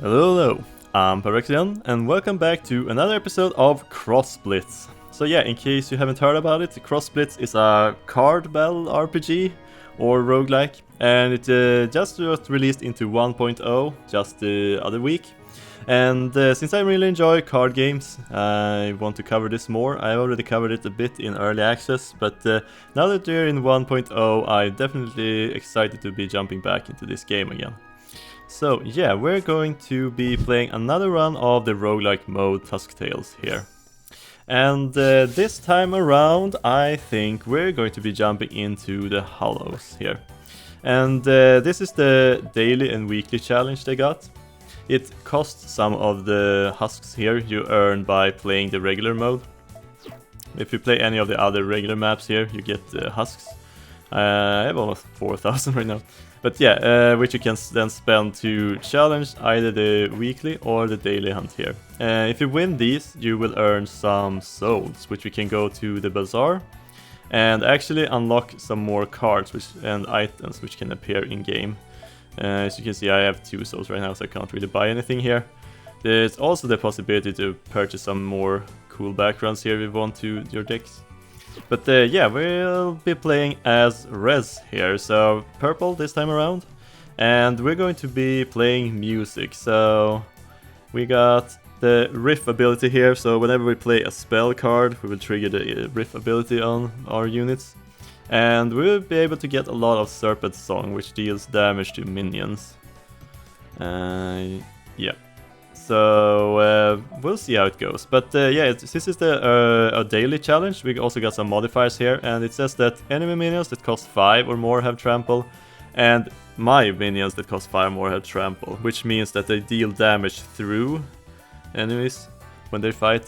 Hello, hello, I'm Perexian, and welcome back to another episode of Crossblitz. So yeah, in case you haven't heard about it, Crossblitz is a card battle RPG or roguelike, and it just was released into 1.0 just the other week. And since I really enjoy card games, I want to cover this more. I already covered it a bit in early access, but now that we're in 1.0, I'm definitely excited to be jumping back into this game again. So yeah, we're going to be playing another run of the roguelike mode Tusk Tales here. And this time around, I think we're going to be jumping into the Hollows here. And this is the daily and weekly challenge they got. It costs some of the husks here you earn by playing the regular mode. If you play any of the other regular maps here, you get husks. I have almost 4,000 right now. But yeah, which you can then spend to challenge either the weekly or the daily hunt here. If you win these, you will earn some souls, which we can go to the bazaar and actually unlock some more cards and items which can appear in game. As you can see, I have 2 souls right now, so I can't really buy anything here. There's also the possibility to purchase some more cool backgrounds here if you want to your decks. But yeah, we'll be playing as Rez here, so purple this time around. And we're going to be playing music, so we got the riff ability here, so whenever we play a spell card, we will trigger the riff ability on our units. And we'll be able to get a lot of Serpent Song, which deals damage to minions. Yeah. So we'll see how it goes. But yeah, this is a daily challenge. We also got some modifiers here, and it says that enemy minions that cost 5 or more have trample, and my minions that cost 5 or more have trample, which means that they deal damage through enemies when they fight.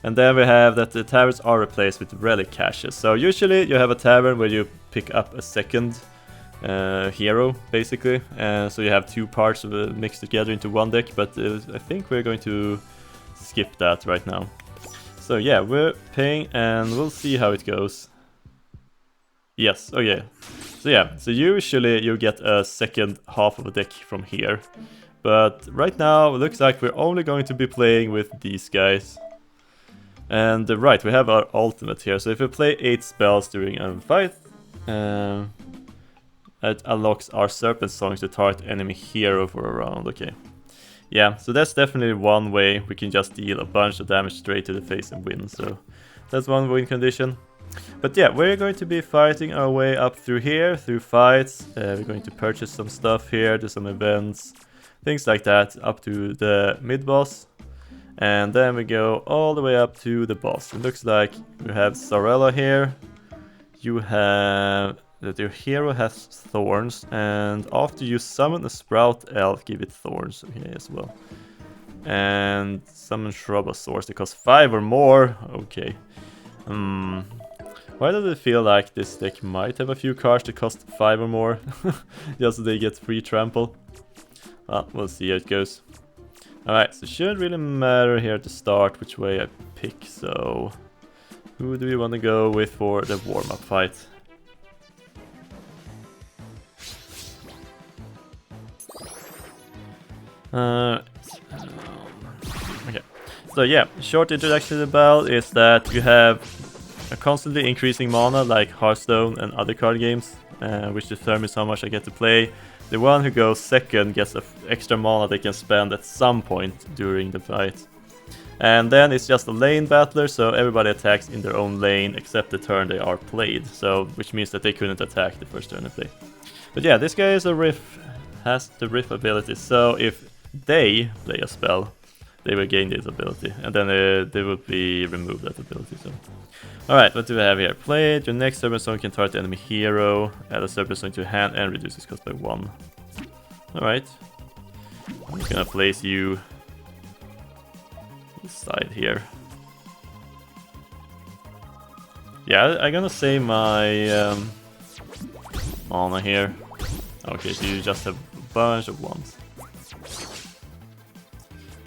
And then we have that the taverns are replaced with relic caches. So usually you have a tavern where you pick up a second hero, basically. So you have 2 parts of it mixed together into one deck, but I think we're going to skip that right now. So yeah, we're paying and we'll see how it goes. Yes, oh yeah. So yeah, so usually you get a second half of a deck from here. But right now it looks like we're only going to be playing with these guys. And right, we have our ultimate here, so if we play 8 spells during a fight, it unlocks our Serpent Songs to target enemy hero for a round. Okay. Yeah, so that's definitely one way we can just deal a bunch of damage straight to the face and win, so that's one win condition. But yeah, we're going to be fighting our way up through here, through fights. We're going to purchase some stuff here, do some events, things like that, up to the mid-boss. And then we go all the way up to the boss. It looks like we have Sarella here. You have that your hero has thorns, and after you summon a sprout elf, give it thorns here as well. And summon Shrubosaurs that cost 5 or more. Okay. Why does it feel like this deck might have a few cards that cost 5 or more? Just so they get free trample. Well, we'll see how it goes. Alright, so it shouldn't really matter here to start which way I pick, so who do we want to go with for the warm-up fight? Okay, so yeah, short introduction to the battle is that you have a constantly increasing mana like Hearthstone and other card games, which determines how much I get to play. The one who goes second gets extra mana they can spend at some point during the fight. And then it's just a lane battler, so everybody attacks in their own lane except the turn they are played, so which means that they couldn't attack the first turn they play. But yeah, this guy is a riff, has the riff ability, so if they play a spell, they will gain this ability, and then they will be removed that ability. So, alright, what do we have here? Play it. Your next Serpent Song can target the enemy hero, add a Serpent Song to your hand, and reduce its cost by 1. Alright. I'm just gonna place you this side here. Yeah, I'm gonna save my mana here. Okay, so you just have a bunch of ones.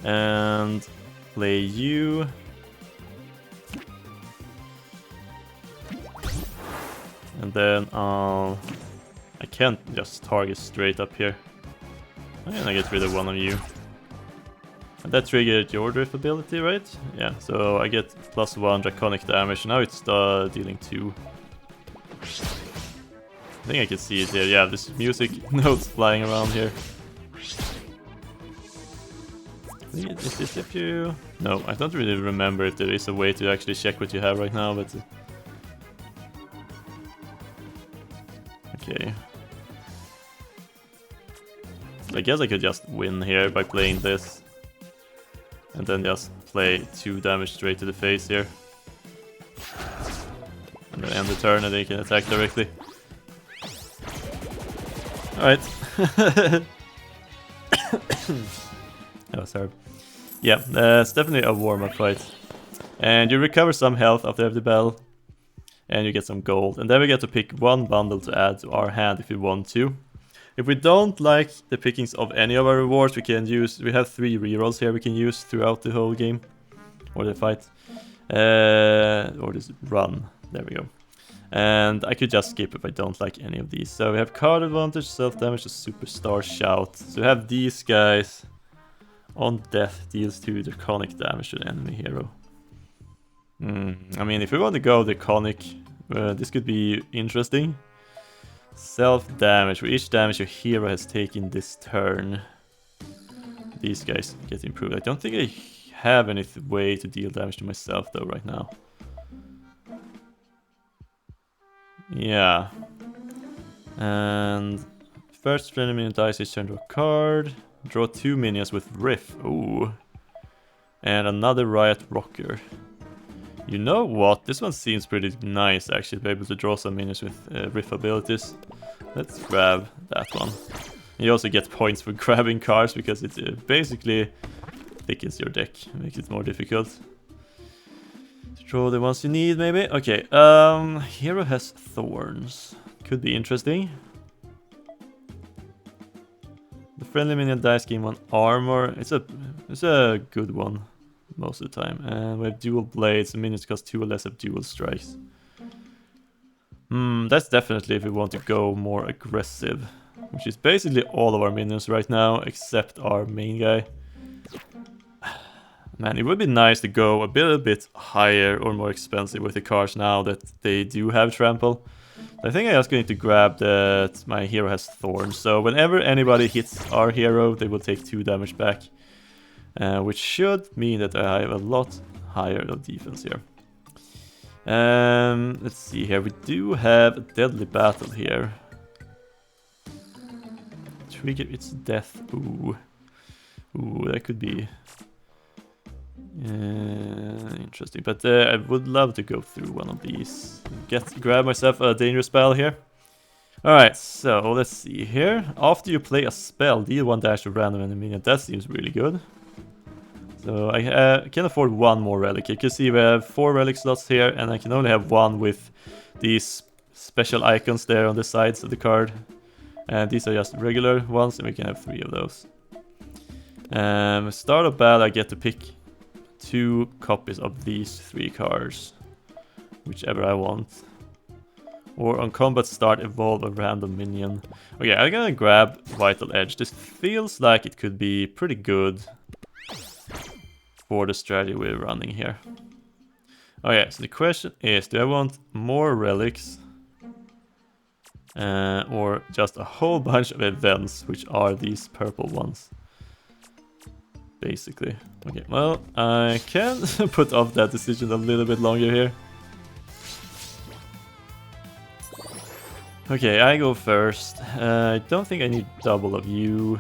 And play you. And then I can't just target straight up here. I'm gonna get rid of one of you. And that triggered your drift ability, right? Yeah, so I get +1 draconic damage. Now it's dealing 2. I think I can see it here. Yeah, this music notes flying around here. Is this if you... No, I don't really remember if there is a way to actually check what you have right now, but... Okay. I guess I could just win here by playing this. And then just play 2 damage straight to the face here. And then end the turn and they can attack directly. Alright. Oh, sorry. Yeah, it's definitely a warm-up fight. And you recover some health after every bell. And you get some gold. And then we get to pick 1 bundle to add to our hand if we want to. If we don't like the pickings of any of our rewards, we can use... We have 3 rerolls here we can use throughout the whole game. Or the fight. Or this run. There we go. And I could just skip if I don't like any of these. So we have card advantage, self-damage, and superstar shout. So we have these guys. On death, deals 2 draconic damage to the enemy hero. I mean, if we want to go draconic, this could be interesting. Self-damage. For each damage your hero has taken this turn, these guys get improved. I don't think I have any way to deal damage to myself though right now. Yeah. And first friendly minion dies, each turn to a card. Draw 2 minions with Riff. Ooh. And another Riot Rocker. You know what? This one seems pretty nice actually, to be able to draw some minions with Riff abilities. Let's grab that one. You also get points for grabbing cards because it basically thickens your deck, makes it more difficult. Draw the ones you need, maybe? Okay, hero has thorns. Could be interesting. The friendly minion dice gain 1 armor. It's a good one most of the time. And we have dual blades. The minions cost 2 or less of dual strikes. That's definitely if we want to go more aggressive. Which is basically all of our minions right now, except our main guy. Man, it would be nice to go a bit higher or more expensive with the cards now that they do have trample. I think I'm just going to grab that my hero has thorns. So whenever anybody hits our hero, they will take 2 damage back. Which should mean that I have a lot higher of defense here. Let's see here. We do have a deadly battle here. Trigger its death. Ooh, that could be interesting. But I would love to go through one of these. Grab myself a dangerous spell here. Alright, so let's see here. After you play a spell, deal 1 dash to random enemy minion. That seems really good. So I can afford 1 more relic. You can see we have 4 relic slots here, and I can only have 1 with these special icons there on the sides of the card. And these are just regular ones, and we can have 3 of those. Start of battle, I get to pick 2 copies of these 3 cards, whichever I want. Or on combat start, evolve a random minion. Okay, I'm gonna grab Vital Edge. This feels like it could be pretty good for the strategy we're running here. Okay, so the question is, do I want more relics? Or just a whole bunch of events, which are these purple ones? Basically. Okay, well, I can put off that decision a little bit longer here. Okay, I go first. I don't think I need double of you.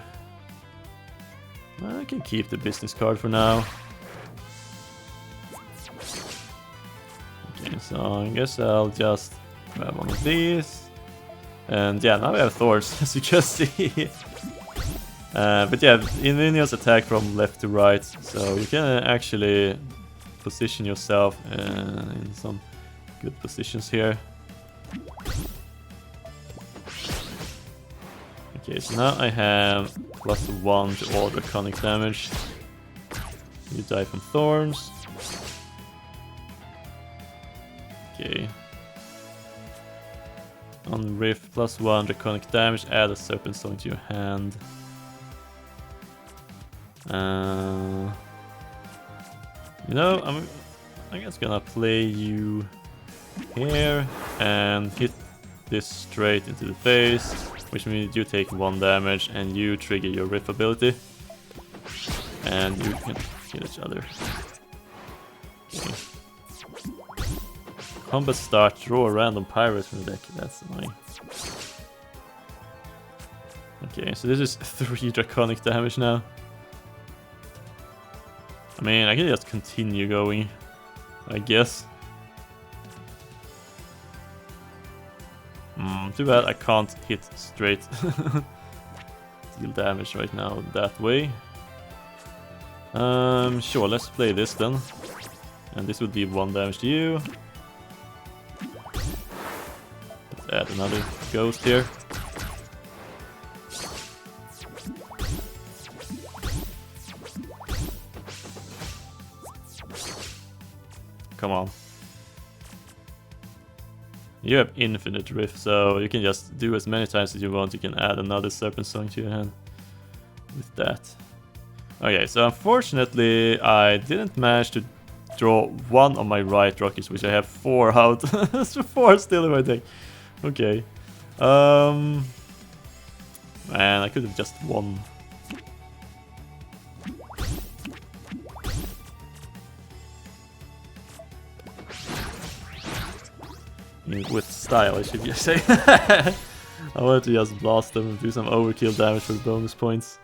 I can keep the business card for now. Okay, so I guess I'll just grab one of these. And yeah, now we have Thors, as you can see. But yeah, minions attack from left to right, so you can actually position yourself in some good positions here. Okay, so now I have +1 to all draconic damage. You die from thorns. Okay. On Rift, +1 draconic damage, add a Serpent Song to your hand. You know, I'm just gonna play you here and hit this straight into the face, which means you take 1 damage and you trigger your riff ability. And you can kill each other. Okay. Combat start, draw a random pirate from the deck. That's annoying. Okay, so this is 3 draconic damage now. I mean, I can just continue going, I guess. Too bad I can't hit straight deal damage right now that way. Sure, let's play this then. And this would be 1 damage to you. Let's add another ghost here. Come on. You have infinite riff, so you can just do as many times as you want. You can add another Serpent Song to your hand with that. Okay, so unfortunately I didn't manage to draw 1 of my right rockets, which I have 4 out. So 4 still in my deck. Okay. Man, I could have just won. With style, I should just say. I wanted to just blast them and do some overkill damage for the bonus points.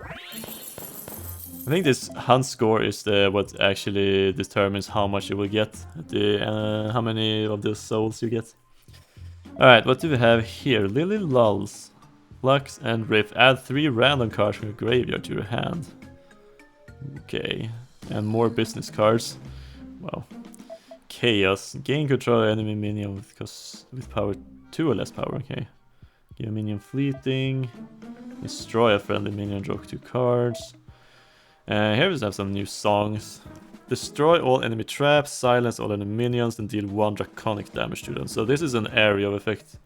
I think this hunt score is what actually determines how much you will get, how many of the souls you get. Alright, what do we have here? Lily Lulls, Flux and Riff. Add 3 random cards from your graveyard to your hand. Okay, and more business cards. Wow. Chaos. Gain control of enemy minion with power 2 or less power. Okay. Give a minion fleeting. Destroy a friendly minion, draw 2 cards. Here we have some new songs. Destroy all enemy traps, silence all enemy minions, and deal 1 draconic damage to them. So this is an area of effect,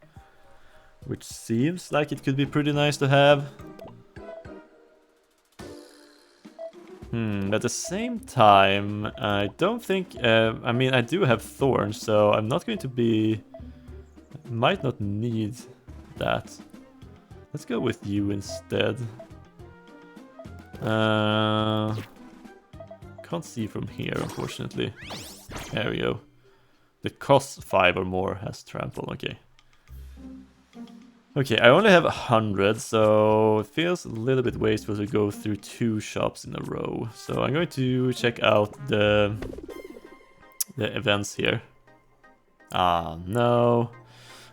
which seems like it could be pretty nice to have. At the same time, I don't think... I mean, I do have thorns, so I'm not going to be... might not need that. Let's go with you instead. Can't see from here, unfortunately. There we go. The cost 5 or more has trample, okay. Okay, I only have 100, so it feels a little bit wasteful to go through 2 shops in a row. So I'm going to check out the events here. Ah, no.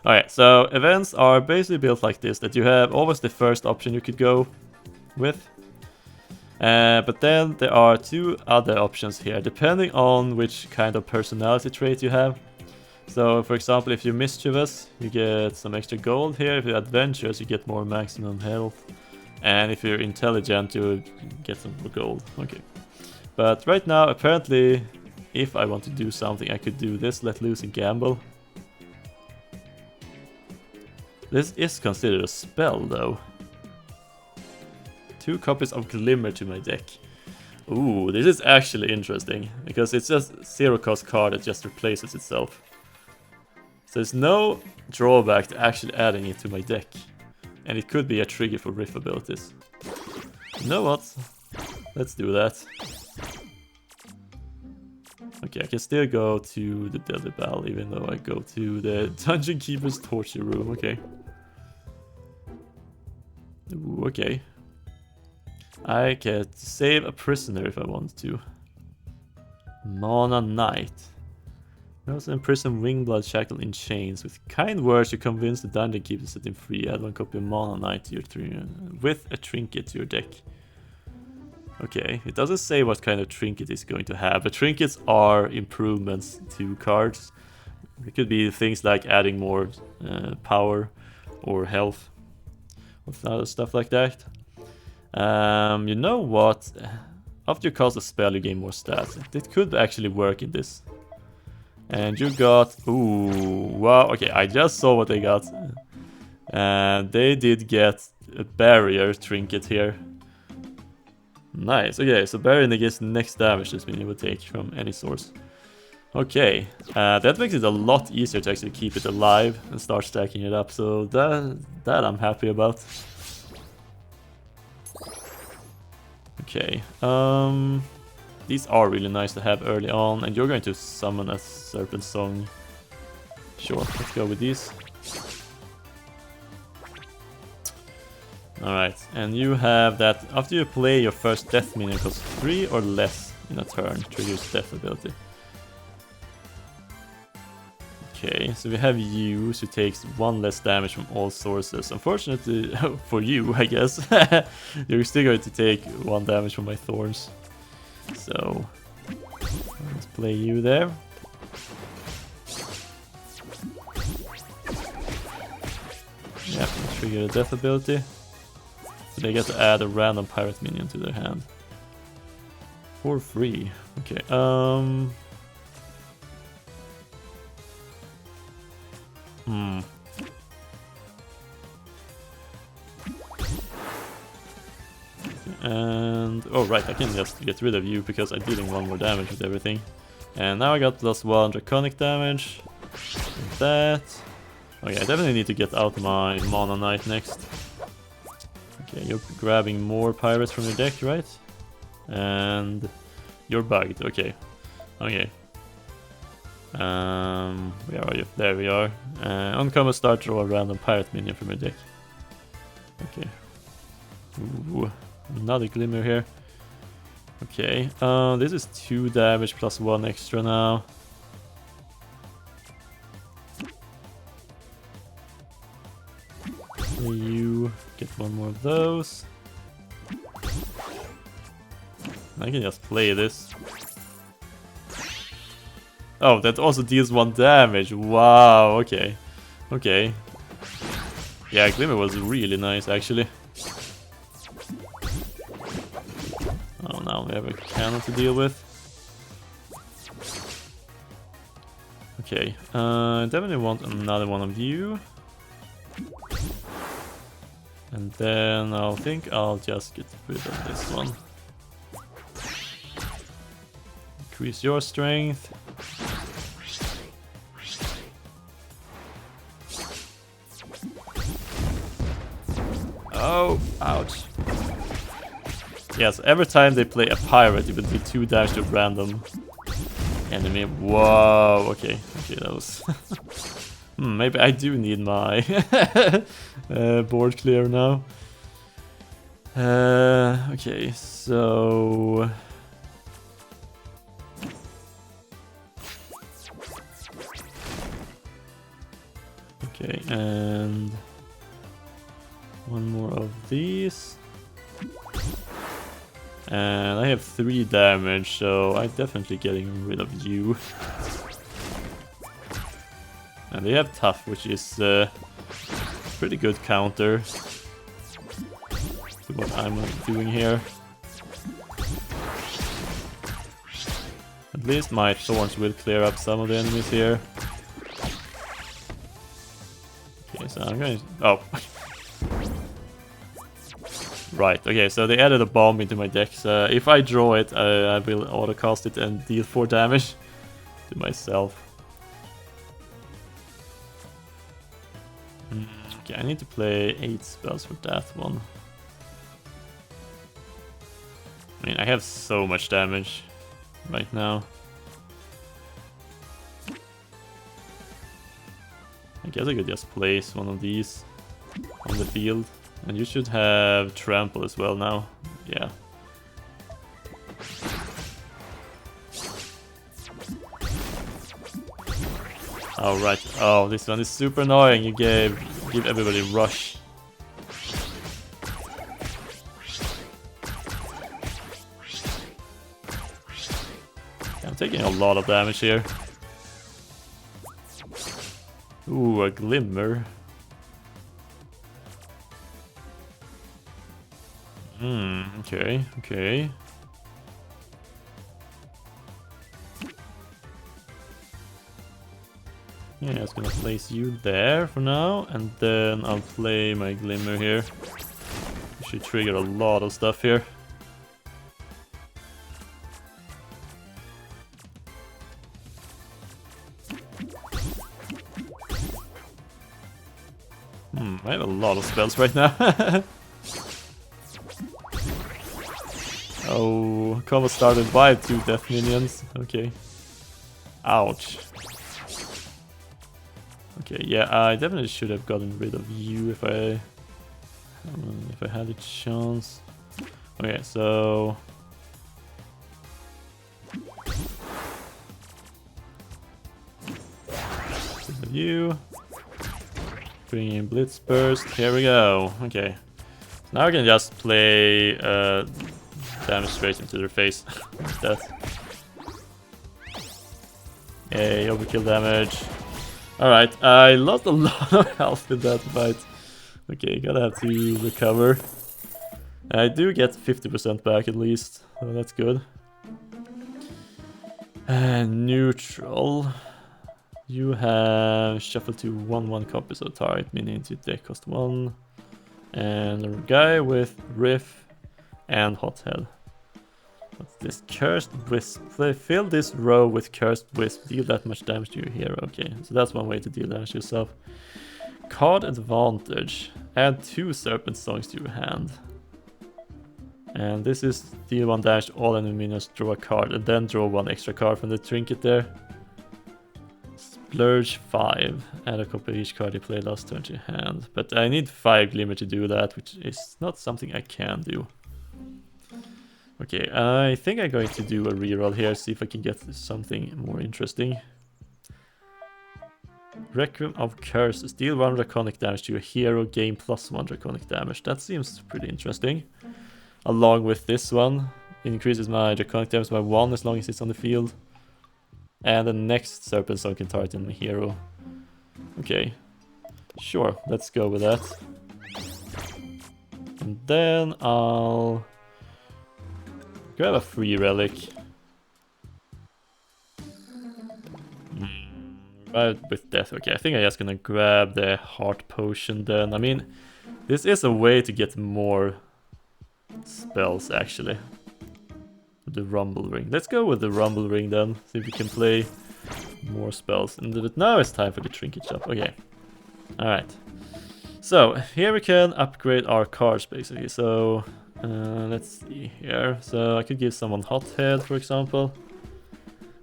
Alright, so events are basically built like this, that you have always the first option you could go with. But then there are 2 other options here, depending on which kind of personality trait you have. So, for example, if you're mischievous, you get some extra gold here. If you're adventurous, you get more maximum health. And if you're intelligent, you get some more gold. Okay. But right now, apparently, if I want to do something, I could do this, let loose and gamble. This is considered a spell, though. 2 copies of Glimmer to my deck. Ooh, this is actually interesting, because it's just 0 cost card that just replaces itself. So there's no drawback to actually adding it to my deck. And it could be a trigger for riff abilities. You know what? Let's do that. Okay, I can still go to the Deadly Bell, even though I go to the Dungeon Keeper's torture room. Okay. Ooh, okay. I can save a prisoner if I want to. Mana Knight. Also imprison Wingblood shackled in chains. With kind words you convince the Dungeon Keeper to set him free. Add 1 copy of Mana Knight to your with a trinket to your deck. Okay, it doesn't say what kind of trinket it's going to have, but trinkets are improvements to cards. It could be things like adding more power or health, or other stuff like that. You know what? After you cast a spell, you gain more stats. It could actually work in this. And you got... Ooh, wow, okay, I just saw what they got. And they did get a barrier trinket here. Nice. Okay, so barrier negates the next damage this minion would take from any source. Okay, that makes it a lot easier to actually keep it alive and start stacking it up. So that I'm happy about. Okay, these are really nice to have early on, and you're going to summon a Serpent Song. Sure, let's go with these. Alright, and you have that after you play your first death minion costs 3 or less in a turn, triggers death ability. Okay, so we have you, who takes 1 less damage from all sources. Unfortunately for you, I guess, you're still going to take 1 damage from my thorns. So, let's play you there. Yeah, trigger the death ability. So they get to add a random pirate minion to their hand. For free. Okay, And oh right, I can just get rid of you because I'm dealing 1 more damage with everything. And now I got +1 draconic damage. Like that. Okay, I definitely need to get out my Mana Knight next. Okay, you're grabbing more pirates from your deck, right? And you're bugged. Okay. Okay. Where are you? There we are. Uncommon, start, draw a random pirate minion from your deck. Okay. Ooh, another glimmer here. Okay, this is 2 damage plus 1 extra now. You get 1 more of those. I can just play this. Oh, that also deals 1 damage. Wow, okay. Okay. Yeah, Glimmer was really nice actually. Oh, now we have a cannon to deal with. Okay, definitely want another one of you. And then I'll think I'll just get rid of this one. Increase your strength. Oh, ouch. Yes, every time they play a pirate, it would be 2 damage to a random enemy. Whoa, okay. Okay, that was... maybe I do need my board clear now. Okay, so... Okay, and... 1 more of these. And I have 3 damage, so I'm definitely getting rid of you. And they have tough, which is pretty good counter to what I'm doing here. At least my thorns will clear up some of the enemies here. Okay, so I'm going to... Oh! Right, okay, so they added a bomb into my deck, so if I draw it, I will auto-cast it and deal 4 damage to myself. Okay, I need to play 8 spells for that one. I mean, I have so much damage right now. I guess I could just place one of these on the field. And you should have trample as well now. Yeah. Oh right. Oh, this one is super annoying. You give everybody rush. I'm taking a lot of damage here. Ooh, a glimmer. Okay, okay. Yeah, I'm just gonna place you there for now, and then I'll play my glimmer here. Should trigger a lot of stuff here. I have a lot of spells right now. Oh, combo started by 2 death minions. Okay. Ouch. Okay, yeah, I definitely should have gotten rid of you if I had a chance. Okay, so you bring in Blitz burst. Here we go. Okay, so now I can just play damage straight into their face. What's that? Yay, overkill damage. Alright, I lost a lot of health with that fight. Okay, gotta have to recover. I do get 50% back at least, so that's good. Neutral. You have shuffle to 1/1 copies of target, meaning to deck cost 1. And a guy with Riff and Hothead. What's this? Cursed Wisp. Fill this row with Cursed Wisp. Deal that much damage to your hero. Okay, so that's one way to deal damage to yourself. Card advantage. Add 2 Serpent Songs to your hand. And this is deal 1 damage to all enemy minions, draw a card, and then draw 1 extra card from the trinket there. Splurge 5. Add a copy of each card you play last turn to your hand. But I need 5 Glimmer to do that, which is not something I can do. Okay, I think I'm going to do a reroll here, see if I can get something more interesting. Requiem of Curses. Deal 1 draconic damage to your hero, gain +1 draconic damage. That seems pretty interesting. Along with this one, it increases my draconic damage by 1 as long as it's on the field. And the next Serpent Song can target my hero. Okay, sure, let's go with that. And then I'll grab a free relic. Right with death. Okay, I think I'm just gonna grab the heart potion then. I mean, this is a way to get more spells actually. The rumble ring. Let's go with the rumble ring then. See if we can play more spells. And now it's time for the trinket shop. Okay. Alright. So here we can upgrade our cards basically. So let's see here. So I could give someone Hothead, for example.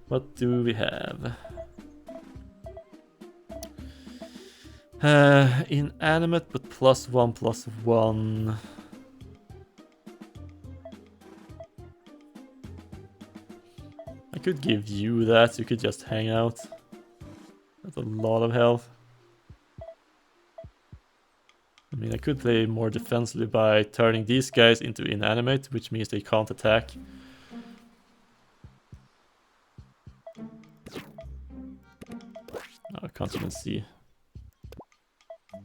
What do we have? Inanimate, but +1/+1. I could give you that, you could just hang out. That's a lot of health. I mean, I could play more defensively by turning these guys into inanimate, which means they can't attack. I can't even see.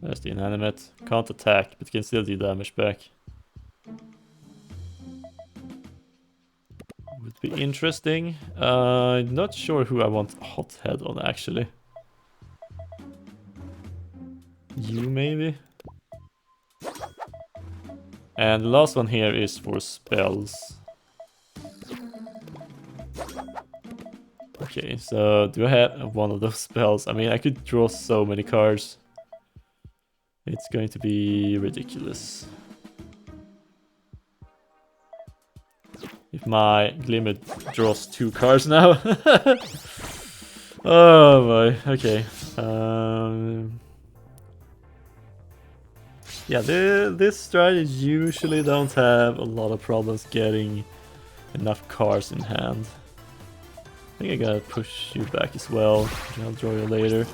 There's the inanimate. Can't attack, but can still do damage back. Would be interesting. Not sure who I want Hothead on actually. You maybe? And the last one here is for spells. Okay, so do I have one of those spells? I mean, I could draw so many cards. It's going to be ridiculous. If my Glimmer draws 2 cards now. Oh boy, okay. Yeah, this strategy usually don't have a lot of problems getting enough cards in hand. I think I gotta push you back as well. I'll draw you later.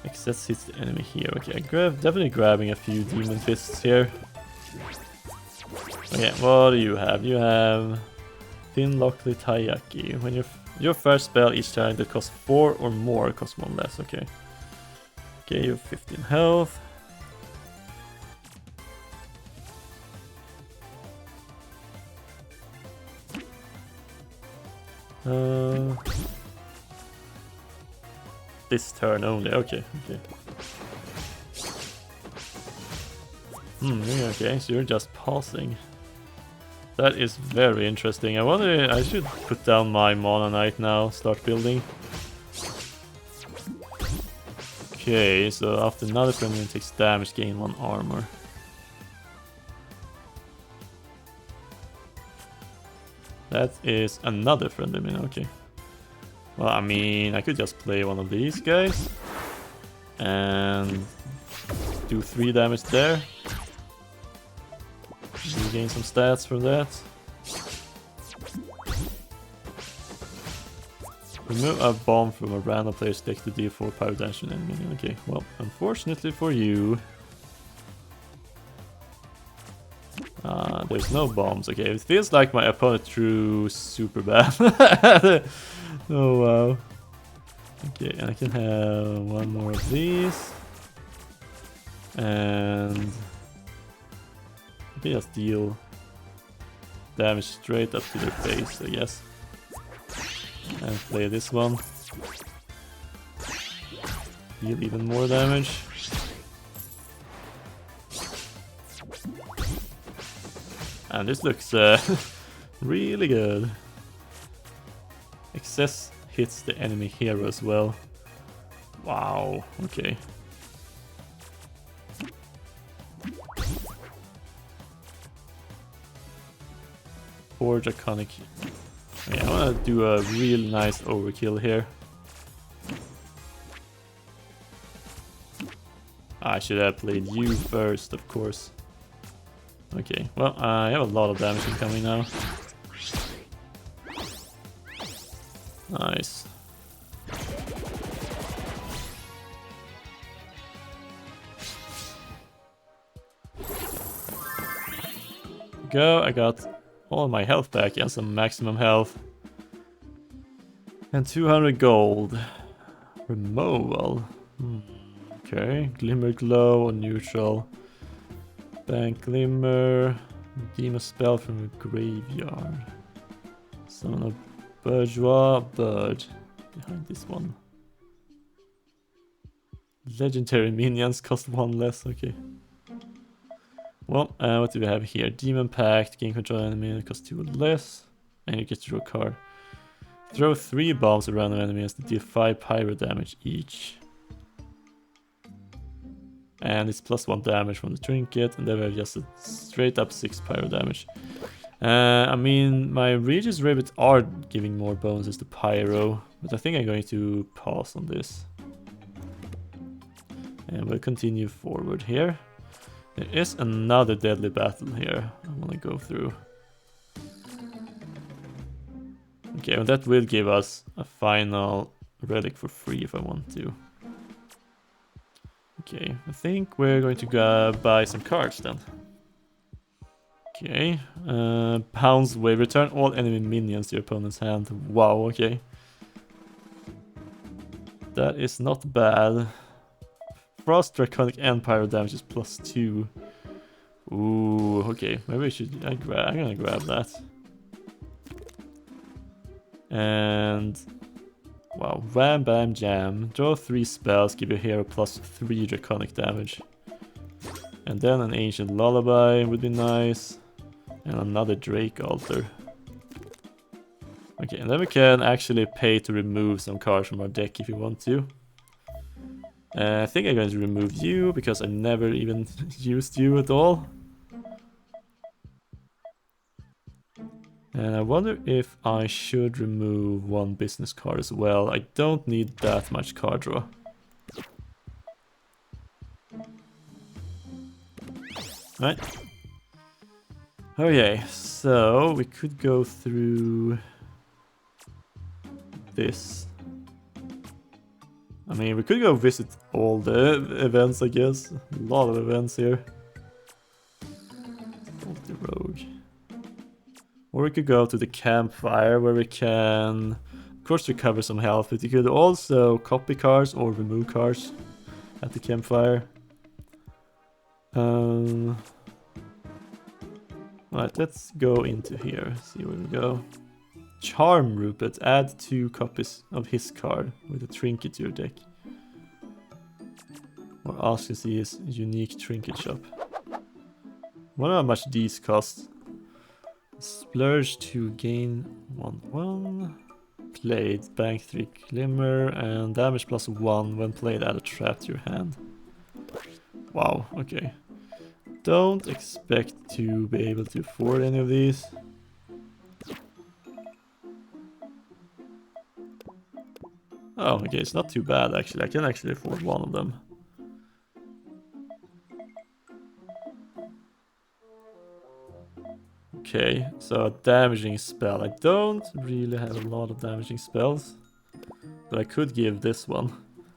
Excess hits the enemy here. Okay, definitely grabbing a few demon fists here. Okay, what do you have? You have Thin Lockly Taiyaki. When your first spell each turn that costs 4 or more costs 1 less. Okay. Okay, you have 15 health. This turn only. Okay. Okay, so you're just pausing. That is very interesting. I wonder, I should put down my Mana Knight now, start building. Okay, so after another friendly minion takes damage, gain 1 armor. That is another friendly minion, okay. Well, I mean, I could just play one of these guys and do 3 damage there. Gain some stats from that. Remove a bomb from a random player's deck to deal 4 power damage to an enemy. Okay, well, unfortunately for you, there's no bombs. Okay, it feels like my opponent threw super bad. Oh wow. Okay, and I can have 1 more of these. And I can just deal damage straight up to their face, I guess. And play this one. Deal even more damage. And this looks really good. Excess hits the enemy hero as well. Wow, okay. Or draconic. Yeah, I wanna do a real nice overkill here. I should have played you first, of course. Okay, well, I have a lot of damage incoming now. Nice. Go, I got all my health back and some maximum health. And 200 gold. Removal. Okay, glimmer glow on neutral. Bank glimmer. Redeem a spell from a graveyard. Summon a bourgeois bird behind this one. Legendary minions cost 1 less, okay. Well, what do we have here? Demon Pact, gain control enemy, cost 2 less. And you get to draw a card. Throw 3 bombs around an enemy to deal 5 pyro damage each. And it's plus 1 damage from the trinket, and then we have just a straight up 6 pyro damage. I mean, my Regis Ribbit are giving more bonuses to pyro, but I think I'm going to pass on this. And we'll continue forward here. There is another deadly battle here I want to go through. Okay, and that will give us a final relic for free if I want to. Okay, I think we're going to go buy some cards then. Okay, Pounds Wave. Return all enemy minions to your opponent's hand. Wow, okay. That is not bad. Frost, Draconic, and Pyro damage is plus 2. Ooh, okay. Maybe we should... I'm gonna grab that. And... wow, Wham Bam Jam. Draw 3 spells, give your hero plus 3 Draconic damage. And then an Ancient Lullaby would be nice. And another Drake Altar. Okay, and then we can actually pay to remove some cards from our deck if you want to. I think I'm going to remove you, because I never even used you at all. And I wonder if I should remove 1 business card as well. I don't need that much card draw. Right. Okay, so we could go through this. I mean, we could go visit all the events, I guess. A lot of events here. The rogue. Or we could go to the campfire where we can, of course, recover some health, but you could also copy cards or remove cards at the campfire. Right, let's go into here, see where we go. Charm Rupert, add 2 copies of his card with a trinket to your deck. Or ask to see his unique trinket shop. Wonder how much these cost. Splurge to gain 1/1. played. Bank 3 glimmer and damage +1 when played, add a trap to your hand. Wow, okay. Don't expect to be able to afford any of these. Oh, okay, it's not too bad actually. I can actually afford one of them. Okay, so a damaging spell. I don't really have a lot of damaging spells, but I could give this one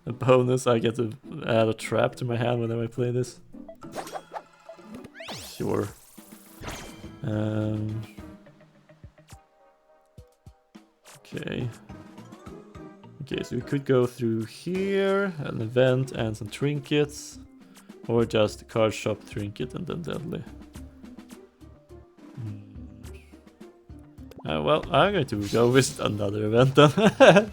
a bonus. I get to add a trap to my hand whenever I play this. Sure. Okay. Okay, so we could go through here, an event and some trinkets, or just a card shop, trinket, and then deadly. Well, I'm going to go visit another event then.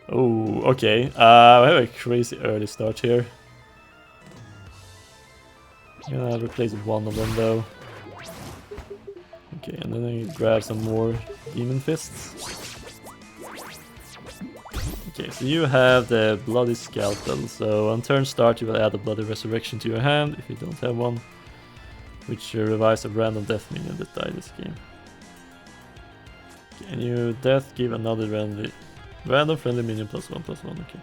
Oh, okay. I have a crazy early start here. I'm gonna replace one of them though. Okay, and then I grab some more demon fists. Okay, so you have the bloody scalpel. So on turn start, you will add a bloody resurrection to your hand if you don't have one, which revives a random death minion that died this game. Okay, and you death give another random friendly minion +1/+1. Okay.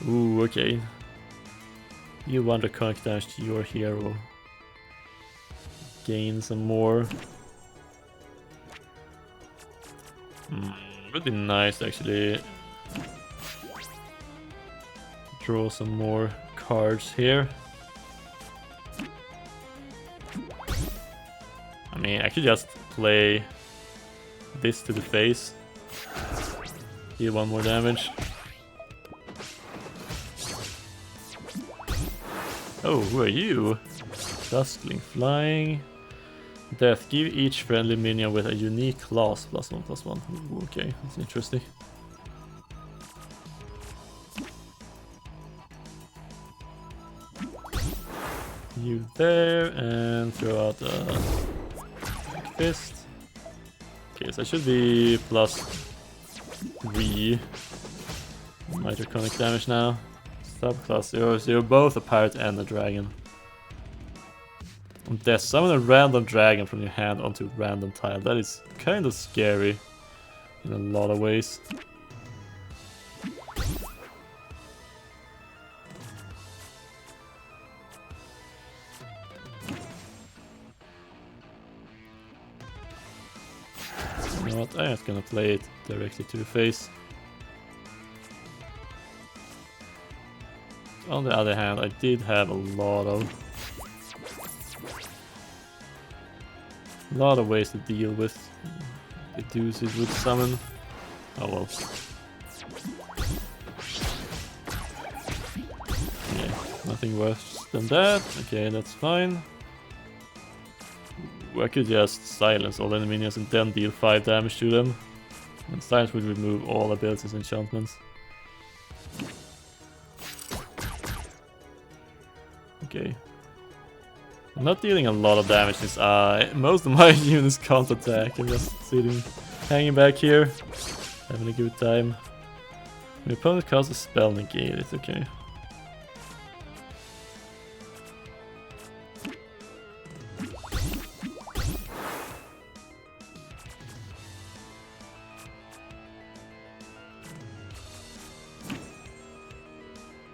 Ooh, okay. You want draconic damage to your hero. Gain some more. Would be nice actually. Draw some more cards here. I mean, I could just play this to the face. Deal 1 more damage. Oh, who are you? Duskling flying. Death. Give each friendly minion with a unique class +1/+1. Ooh, okay, that's interesting. You there and throw out a fist. Okay, so I should be +3 my draconic damage now. Subclass 0, so you're both a pirate and a dragon. On death, summon a random dragon from your hand onto a random tile. That is kind of scary in a lot of ways. You know what, I'm just gonna play it directly to the face. On the other hand, I did have a lot of ways to deal with the doozies with summon. Oh well. Yeah, nothing worse than that. Okay, that's fine. Ooh, I could just silence all enemy minions and then deal 5 damage to them. And silence would remove all abilities and enchantments. Okay. I'm not dealing a lot of damage since most of my units can't attack. I'm just sitting, hanging back here, having a good time. My opponent casts a spell, negate it, okay.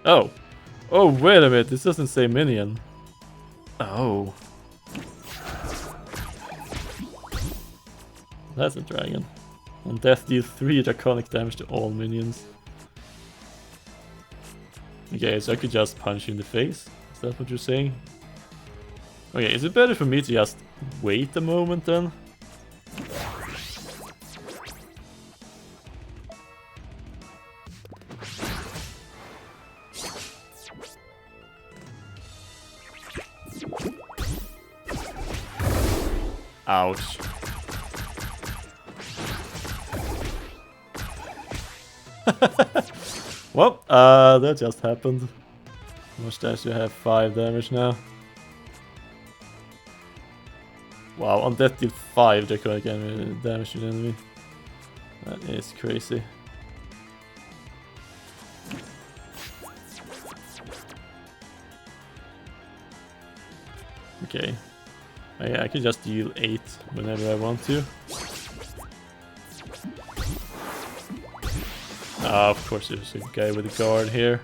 Oh! Oh, wait a minute, this doesn't say minion. Oh. That's a dragon. On death, deal 3 draconic damage to all minions. Okay, so I could just punch you in the face? Is that what you're saying? Okay, is it better for me to just wait a moment then? Ouch. Well, that just happened. How much damage do I have? 5 damage now. Wow, on that deal 5 draconic damage to the enemy. That is crazy. Okay. I can just deal 8 whenever I want to. Ah, of course there's a guy with a guard here.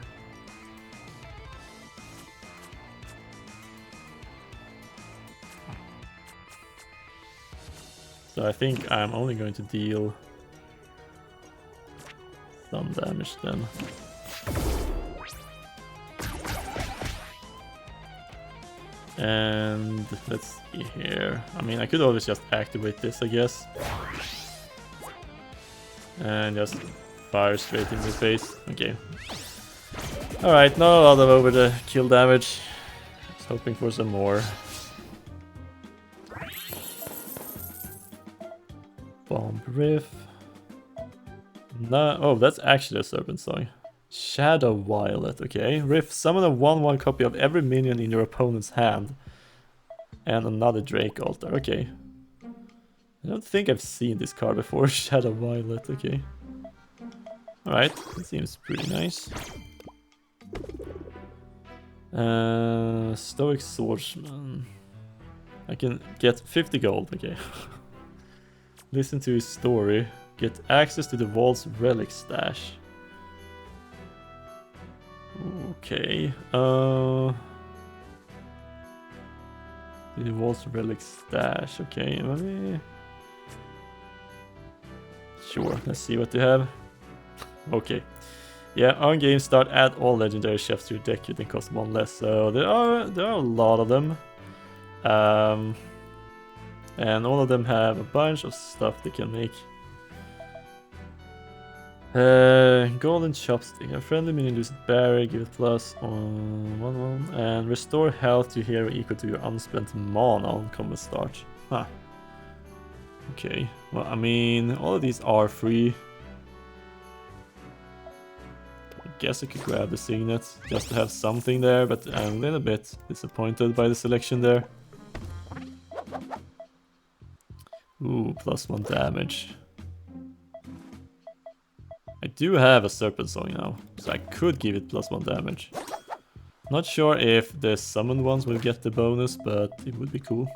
So I think I'm only going to deal some damage then. And let's see here. I mean, I could always just activate this, I guess. And just fire straight in the face. Okay. Alright, not a lot of over the kill damage. Just hoping for some more. Bomb riff. No, oh, that's actually a Serpent Song. Shadow Violet, okay. Riff, summon a 1/1 copy of every minion in your opponent's hand. And another Drake altar, okay. I don't think I've seen this card before, Shadow Violet, okay. Alright, that seems pretty nice. Stoic Swordsman. I can get 50 gold, okay. Listen to his story. Get access to the vault's relic stash. Okay. The vault's relic stash. Okay, let me... Sure, let's see what they have. Okay. Yeah, on game start, add all legendary chefs to your deck. You can cost 1 less. So there are a lot of them. And all of them have a bunch of stuff they can make. Golden Chopstick. A friendly minion loses barrier, give it plus on 1/1. And restore health to hero equal to your unspent mana on combat start. Huh. Okay. Well, I mean, all of these are free. I guess I could grab the Signet just to have something there, but I'm a little bit disappointed by the selection there. Ooh, +1 damage. I do have a Serpent Song now, so I could give it +1 damage. Not sure if the summoned ones will get the bonus, but it would be cool.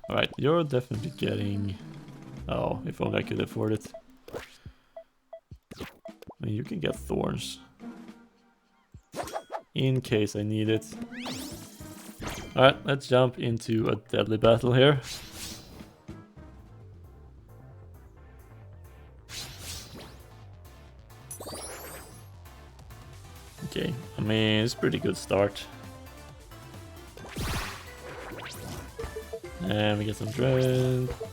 Alright, you're definitely getting... Oh, if only I could afford it. I mean, you can get Thorns. In case I need it. Alright, let's jump into a deadly battle here. Okay, I mean, it's a pretty good start. And we get some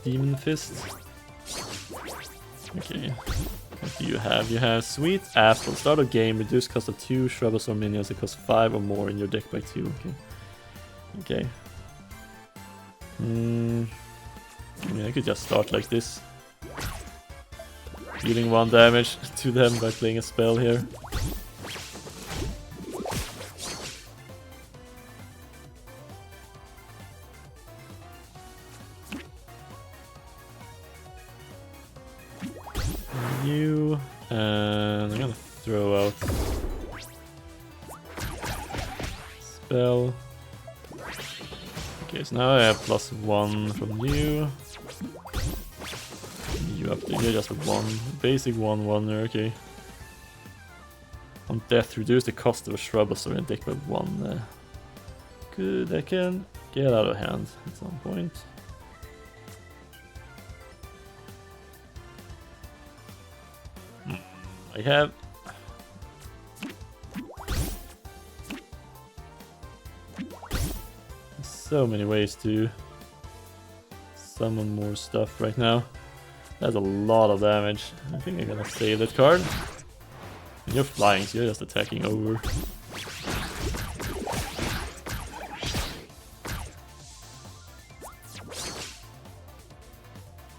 Demon Fist. Okay, what do you have? You have Sweet Apple. Start of game, reduce cost of 2 shrubs or minions that cost 5 or more in your deck by 2. Okay. Okay. I mean, I could just start like this. Dealing 1 damage to them by playing a spell here. And I'm gonna throw out spell. Okay, so now I have +1 from you. You up there, you're just a 1. Basic 1/1er, okay. On death, reduce the cost of a shrub or in a deck by 1. Good, that can get out of hand at some point. I have so many ways to summon more stuff right now. That's a lot of damage. I think I'm gonna save that card. And you're flying, so you're just attacking over.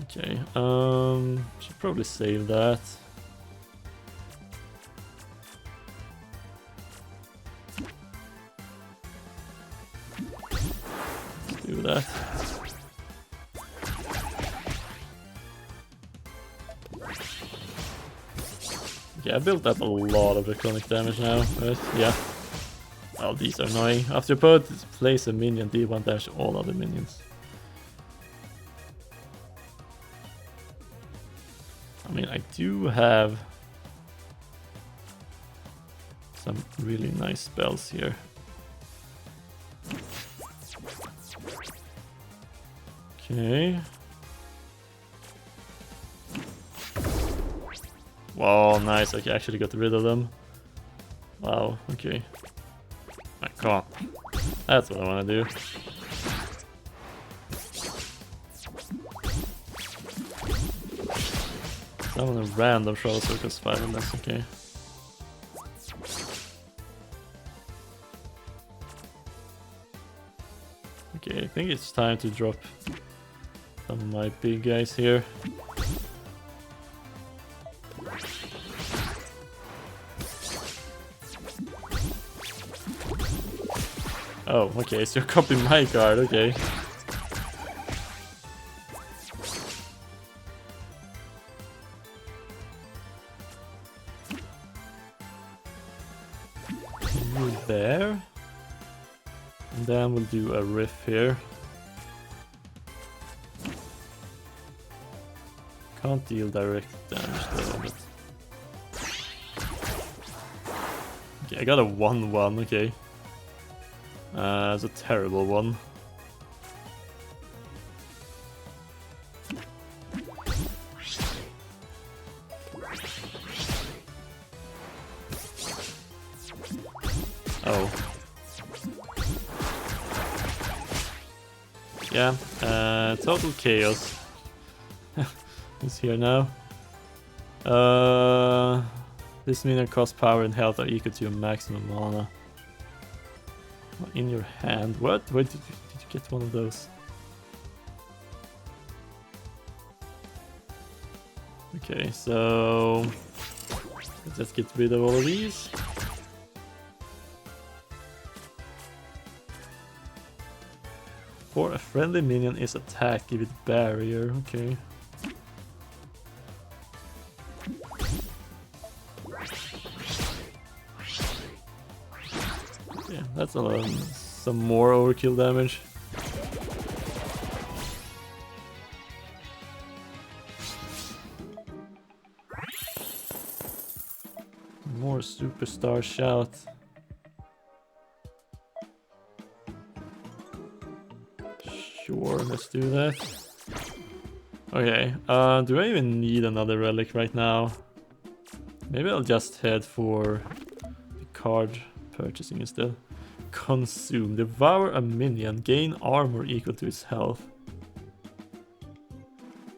Okay, should probably save that. Okay, I built up a lot of draconic damage now, but yeah. Oh, these are annoying. After your opponent place a minion, deal 1 damage to all other minions. I mean, I do have some really nice spells here. Okay. Wow, nice. I actually got rid of them. Wow, okay. I can't. That's what I want to do. Summon a random Shadow Circus 5 and that's okay. Okay, I think it's time to drop some of my big guys here. Oh, okay, so you're copying my card, okay. You there? And then we'll do a riff here. Can't deal direct damage though, but... Okay, I got a 1-1, okay. It's a terrible one. Oh. Yeah, total chaos is here now. This minion cost power and health are equal to your maximum mana. In your hand. What? Where did you get one of those? Okay, so let's get rid of all of these. For a friendly minion is attacked, give it barrier. Okay. Yeah, that's a lot. Some more overkill damage. More superstar shout. Sure, let's do that. Okay, do I even need another relic right now? Maybe I'll just head for the card purchasing instead. Consume. Devour a minion. Gain armor equal to its health.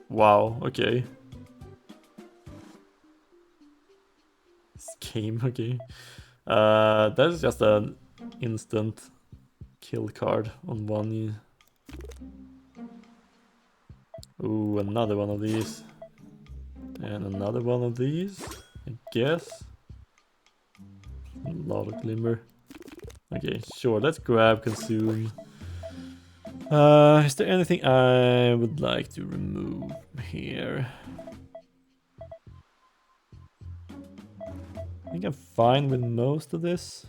Wow, okay. Scheme, okay. That is just an instant kill card on one. Ooh, another one of these. And another one of these, I guess. A lot of glimmer. Okay, sure, let's grab consume. Is there anything I would like to remove here? I think I'm fine with most of this.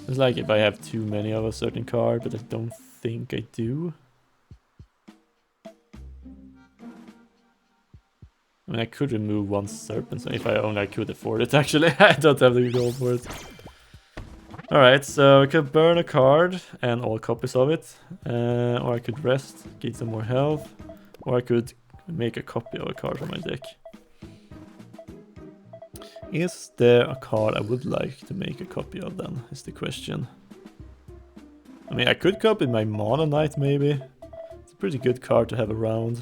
It's like if I have too many of a certain card, but I don't think I do. I mean, I could remove one Serpent Song if I only could afford it, actually. I don't have the gold for it. Alright, so I could burn a card and all copies of it. Or I could rest, get some more health. Or I could make a copy of a card from my deck. Is there a card I would like to make a copy of then, is the question. I mean, I could copy my Mana Knight maybe. It's a pretty good card to have around.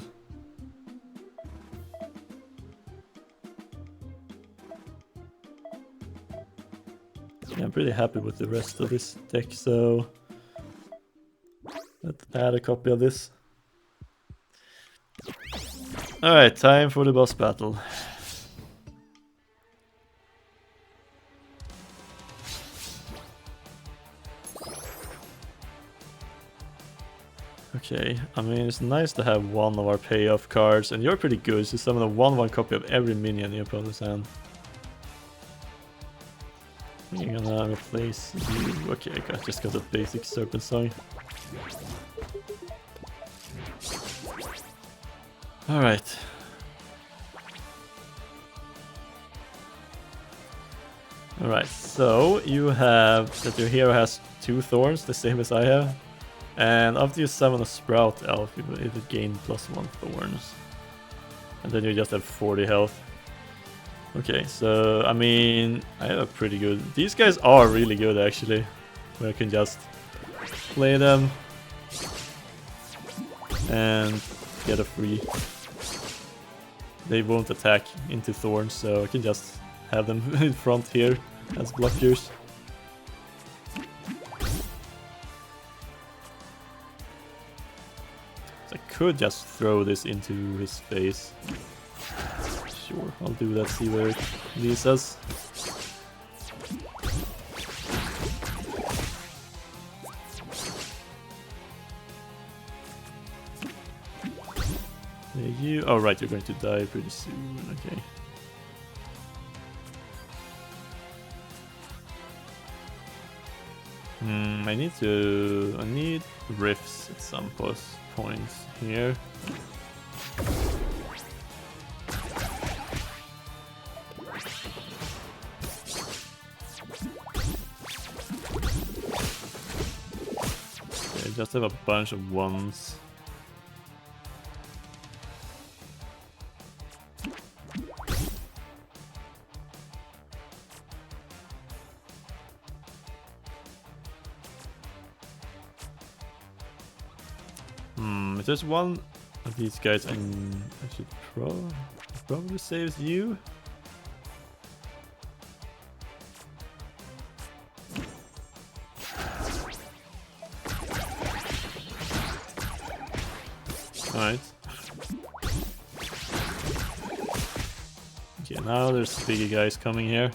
Yeah, I'm pretty happy with the rest of this deck, so let's add a copy of this. Alright, time for the boss battle. Okay, I mean, it's nice to have one of our payoff cards, and you're pretty good, so summon a 1/1 copy of every minion in your opponent's hand. You're gonna replace you. Okay, I just got a basic Serpent Song. Alright. Alright, so you have that your hero has 2 thorns, the same as I have. And after you summon a Sprout Elf, it would gain +1 thorns. And then you just have 40 health. Okay, so I mean, I have a pretty good... These guys are really good actually. Where I can just play them and get a free. They won't attack into thorns, so I can just have them in front here as blockers. So I could just throw this into his face. Sure, I'll do that, see where it leads us. You... Oh right, you're going to die pretty soon, okay. I need rifts at some points here. Okay, just have a bunch of ones. If there's one of these guys I should probably save you. Alright. Okay, now there's bigger guys coming here.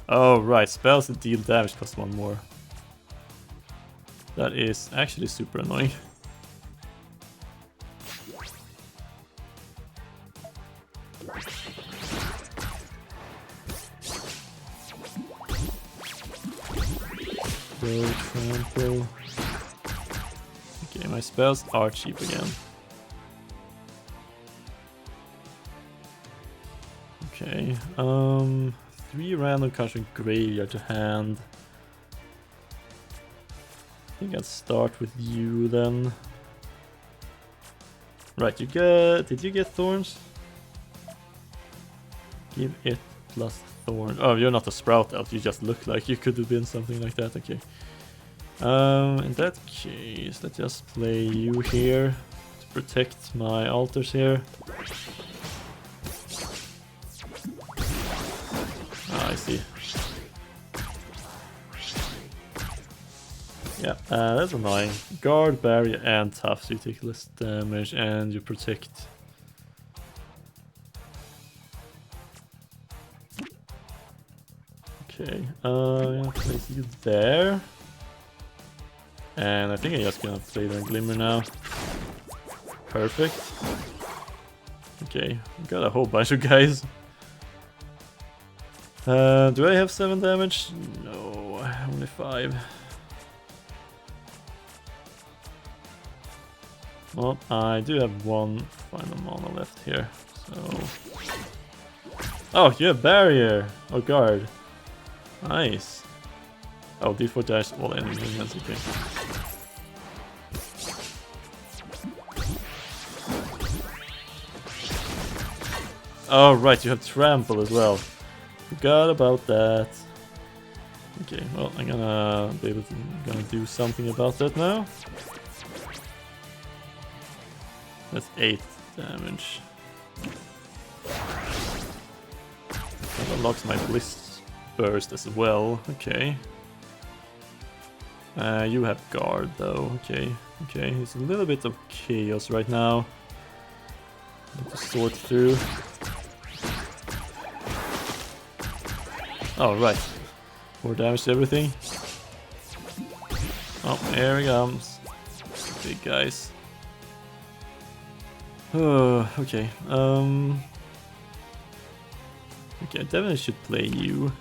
Oh right, spells that deal damage cost 1 more. That is actually super annoying. Trample. Okay, my spells are cheap again. Okay, 3 random cards from graveyard to hand. I think I'll start with you then. Right, did you get thorns? Give it plus thorn. Oh, you're not a Sprout Elf, you just look like you could have been something like that, okay. In that case, let's just play you here to protect my altars here. Ah, I see. Yeah, that's annoying. Guard, barrier, and tough, so you take less damage and you protect. Okay, I'm gonna place you there. And I think I'm just gonna play the Glimmer now. Perfect. Okay, we got a whole bunch of guys. Do I have 7 damage? No, only 5. Well, I do have 1 final mana left here, so... Oh, you have barrier! Oh, guard. Nice. Oh, D4 dash all enemy minions, okay. Oh, right, you have trample as well. Forgot about that. Okay, well, I'm gonna be able to do something about that now. That's 8 damage. That unlocks my Blitz burst as well. Okay. You have guard though. Okay. Okay. It's a little bit of chaos right now. Need to sort through. Oh right. 4 damage to everything. Oh, here he comes. Big guys. Okay. Okay, I definitely should play you.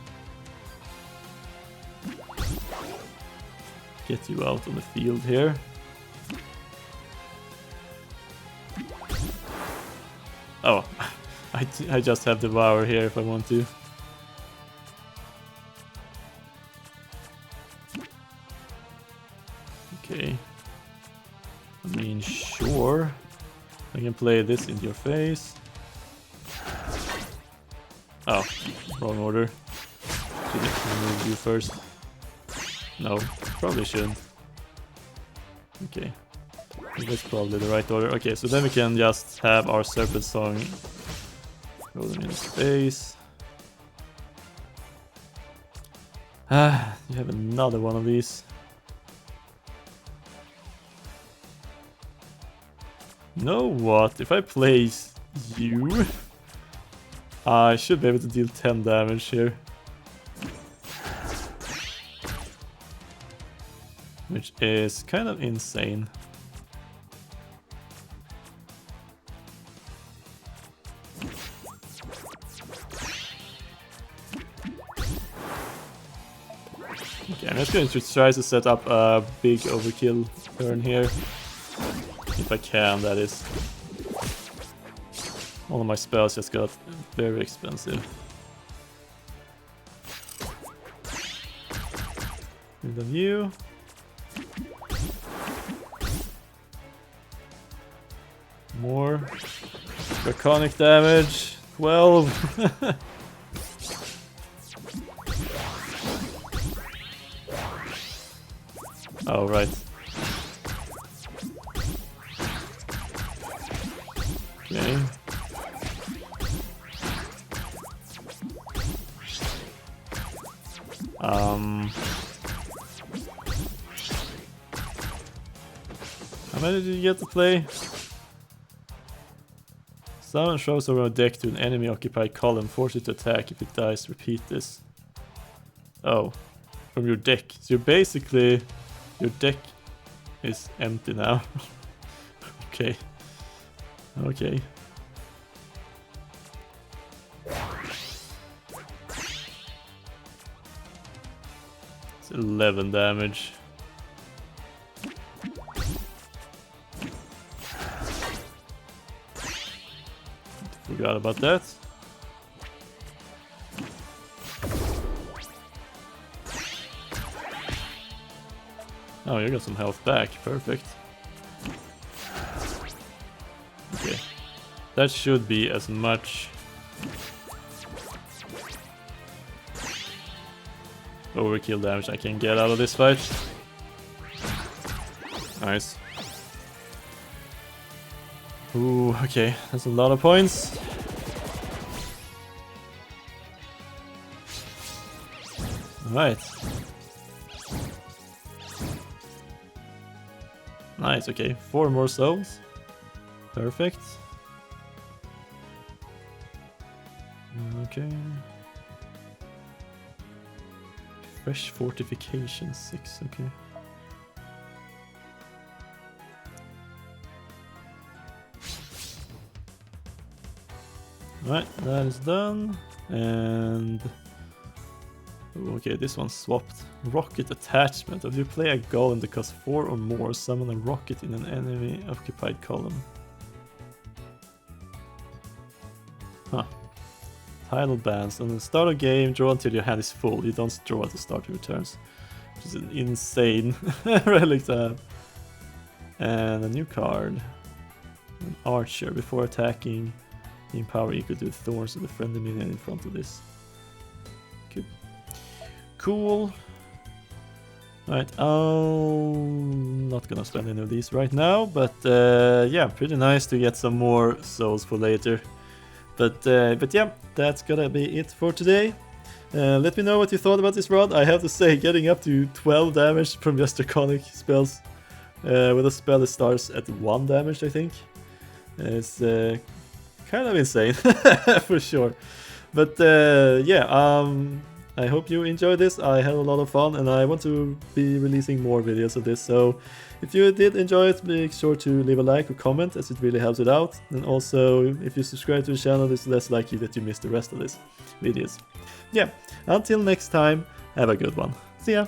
Get you out on the field here. Oh, I just have Devour here if I want to. Okay. I mean, sure. I can play this in your face. Oh, wrong order. Should have removed you first. No, probably shouldn't. Okay. That's probably the right order. Okay, so then we can just have our Serpent Song throw them in space. Ah, you have another one of these. Know what? If I place you, I should be able to deal 10 damage here. Which is kind of insane. Okay, I'm just going to try to set up a big overkill turn here. If I can, that is. All of my spells just got very expensive. With a view. More draconic damage. 12. Oh, right. Okay. How many did you get to play? Summon throws over a deck to an enemy occupied column, force it to attack. If it dies, repeat this. Oh, from your deck. So you're basically, your deck is empty now. Okay. Okay. It's 11 damage. Forgot about that. Oh, you got some health back. Perfect. Okay. That should be as much overkill damage I can get out of this fight. Nice. Ooh, okay. That's a lot of points. Alright. Nice, okay. 4 more souls. Perfect. Okay. Fresh fortification 6, okay. Right, that is done. And okay, this one's swapped. Rocket attachment. If you play a golem that costs 4 or more, summon a rocket in an enemy occupied column. Huh. Title bans. On the start of game, draw until your hand is full. You don't draw at the start of your turns. Which is an insane relic to have. And a new card. An archer. Before attacking, in power equal to the thorns of the friendly minion in front of this. Good. Cool. Alright, I'm not gonna spend any of these right now, but yeah, pretty nice to get some more souls for later. But yeah, that's gonna be it for today. Let me know what you thought about this rod. I have to say, getting up to 12 damage from just draconic spells with a spell that starts at 1 damage, I think. It's kind of insane, for sure. But yeah, I hope you enjoyed this. I had a lot of fun and I want to be releasing more videos of this, so if you did enjoy it, make sure to leave a like or comment, as it really helps it out. And also, if you subscribe to the channel, it's less likely that you miss the rest of these videos. Yeah, until next time, have a good one. See ya!